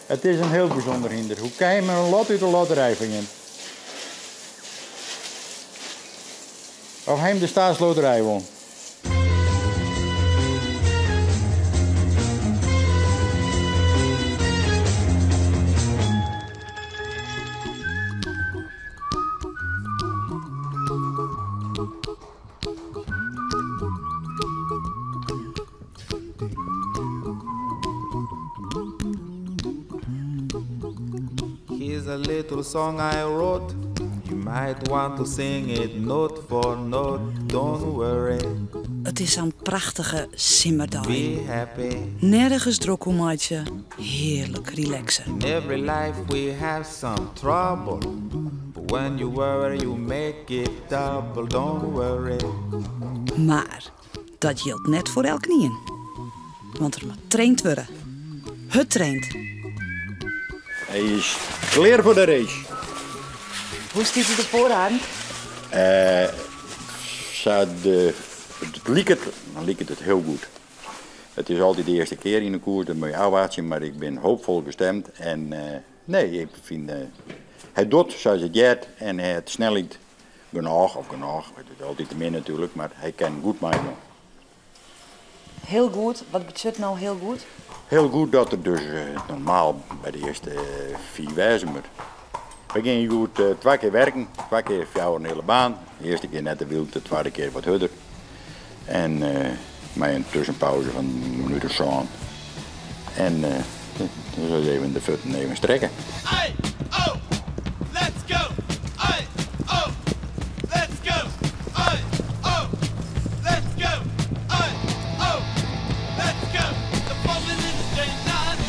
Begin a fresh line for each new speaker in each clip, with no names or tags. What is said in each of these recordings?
Het is een heel bijzonder hinder. Hoe kan je met een lot uit de loterij vinden? Of hem de staatsloterij won?
Here's a little song I wrote. You might want to sing it note for note. Don't worry.
Het is een prachtige simmerdag.
Be happy.
Nergens drokkelmaatje. Heerlijk relaxen.
In every life we have some trouble. But when you worry, you make it double. Don't worry.
Maar dat geldt net voor elk knieën. Want er moet traind worden. Het traint.
Hij is klaar voor de race.
Hoe stiet het ervoor aan?
Dan liep het heel goed. Het is altijd de eerste keer in de koers, dat moet je afwachten, maar ik ben hoopvol gestemd. En nee, ik vind, hij doet zoals het gaat en hij heeft snelheid genoeg, het is altijd te min natuurlijk, maar hij kan goed maken.
Heel goed. Wat betekent nou heel goed?
Heel goed dat er dus normaal bij de eerste 4 wijzen moet. We gingen goed 2 keer werken, 2 keer 4 uur een hele baan. De eerste keer net de wild, de tweede keer wat harder. En met een tussenpauze van een minuut of zo. En dus even de voeten even strekken.
Hey, oh, let's go. Hey, oh, let's go. Hey, oh, let's go. Hey, oh, let's go. The falling in the straight line.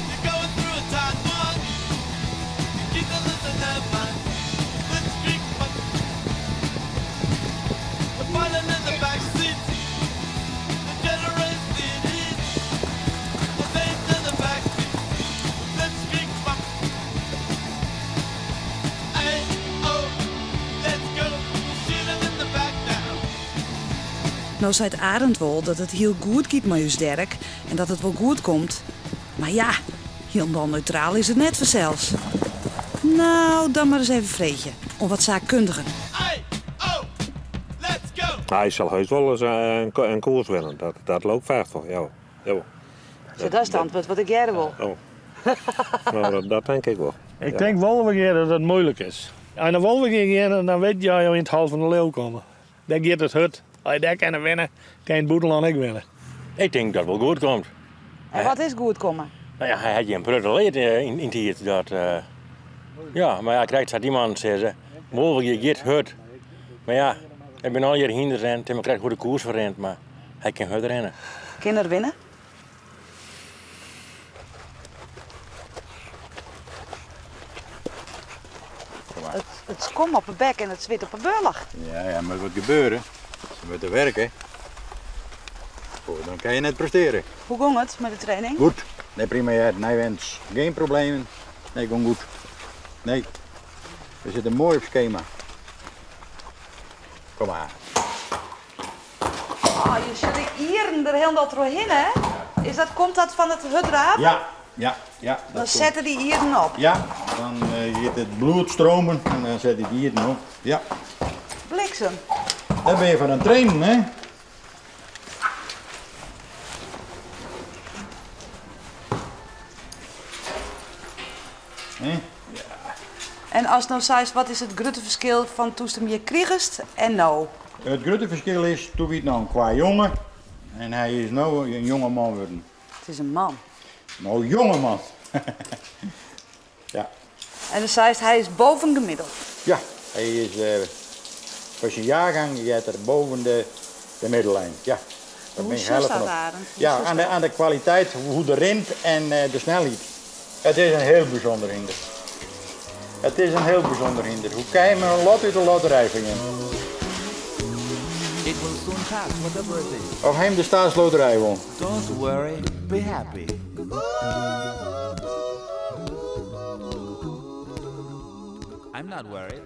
You're going through a tight one. You keep the listen that mind. Let's drink fun. The falling in the back seat. The generous it is. The things in the back seat. Let's drink fun. Hey, oh, let's go. Shoot 'em in the back now.
Nou zei het Arend wel dat het heel goed gaat met je Dirk en dat het wel goed komt. Maar ja, helemaal neutraal is het net vanzelfs. Nou, dan maar eens even vreetje. Om wat zaakkundigen.
Hey, oh, let's go.
Hij zal heus wel eens een koers winnen. Dat loopt vaak toch, ja.
Zo, dat is het antwoord wat ik jij wil.
Oh. Nou, dat denk ik wel.
Ik denk wel weer dat het moeilijk is. En dan wil we gaan, dan weet je dat je in het hal van de leeuw komen. Daar gaat het hut. Als je daar kan winnen, kan je het boeteland ook winnen.
Ik denk dat het wel goed komt.
En wat is goed komen?
Nou ja, hij had je een pruttel leed in het hier. Ja, maar ja, krijgt dat iemand zeggen, mogelijk je gaat hut. Maar ja, ik ben al hier hinder en Tim krijgt goede koers verrend, maar hij kan hut rennen.
Kinder winnen? Het kom op een bek en het zwit op een beurlag.
Ja, maar wat gebeuren? Ze moeten werken. Oh, dan kan je net presteren.
Hoe ging het met de training?
Goed. Nee, prima. Ja. Nee, wens. Geen problemen. Nee, gewoon goed. Nee. We zitten mooi op schema. Kom maar.
Oh, je zit hier er helemaal doorheen, hè? Komt dat van het hudraad?
Ja.
Dan zetten die hier op.
Ja, dan gaat het bloed stromen en dan zet je die hier op. Ja.
Bliksem.
Dan ben je van het trainen, hè?
En als nou zei, wat is het grote verschil van toen je kriegest en nou?
Het grote verschil is, toen was nou een qua jongen en hij is nu een jonge man geworden.
Het is een man.
Nou, jonge man. Ja.
En dan zei hij is boven gemiddeld.
Ja, hij is voor zijn jaargang gaat er boven de middellijn. Ja. Daar ben ik
Hoezo
heel
staat
van op.
daar?
Ja, aan de kwaliteit, hoe de rent en de snelheid. Het is een heel bijzonder hinder. Het is een heel bijzonder hinder. Hoe kan je met een lot uit de loterij vinden?
It will soon pass, whatever it is.
Of hem de staatsloterij won.
Don't worry, be happy. I'm not worried.